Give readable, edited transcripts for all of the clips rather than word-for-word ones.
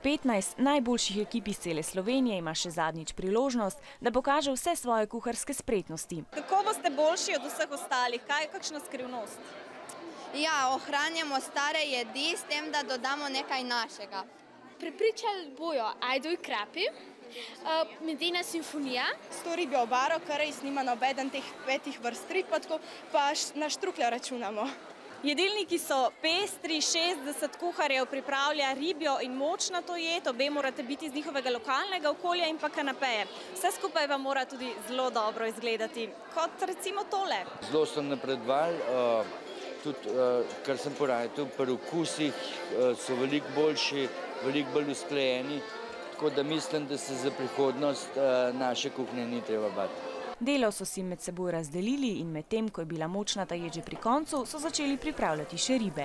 15 najboljših ekip iz cele Slovenije ima še zadnjič priložnost, da pokaže vse svoje kuharske spretnosti. Kako boste boljši od vseh ostalih? Kakšna skrivnost? Ja, ohranjamo stare jedi s tem, da dodamo nekaj našega. Prepričali bojo ajdo in krapi, medena simfonija. S to ribjo obaro, kar res nima nobeden teh 5 vrst rib, pa na štruklja računamo. Jedilniki so pestri, 60 kuharjev pripravlja ribjo in močnato jed, obe morate biti iz njihovega lokalnega okolja in pa kanapeje. Vse skupaj vam mora tudi zelo dobro izgledati, kot recimo tole. Zelo so napredovali, tudi kar sem porajal, pri okusih so veliko boljši, veliko bolj usklajeni, tako da mislim, da se za prihodnost naše kuhnje ni treba bati. Delo so si med seboj razdelili in medtem, ko je bila močnata jed že pri koncu, so začeli pripravljati še ribe.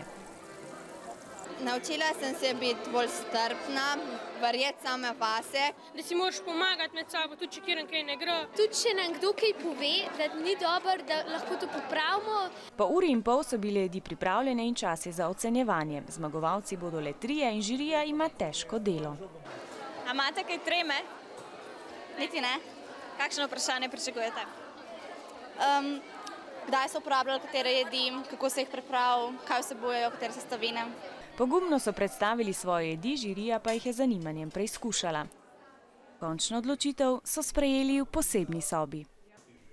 Naučila sem se biti bolj strpna, verjeti same vase. Da si moraš pomagati med sabo, tudi če kjer kaj ne gre. Tudi če nam kdo kaj pove, da ni dobro, da lahko to popravimo. Po uri in pol so bile jedi pripravljene in čas je za ocenjevanje. Zmagovalci bodo le 3 in žirija ima težko delo. A imate kaj treme? Niti ne. Kakšno vprašanje pričakujete? Kdaj so uporabljali katere jedi, kako se jih pripravil, kaj vsebujejo, katere sestavine. Pogumno so predstavili svoje jedi, žirija pa jih je z zanimanjem preizkušala. Končno odločitev so sprejeli v posebni sobi.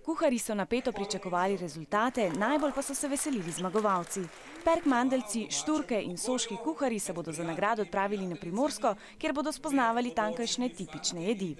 Kuharji so napeto pričakovali rezultate, najbolj pa so se veselili zmagovalci. Perkmandeljci, šturke in soški kuharji se bodo za nagrado odpravili na Primorsko, kjer bodo spoznavali tamkajšnje tipične jedi.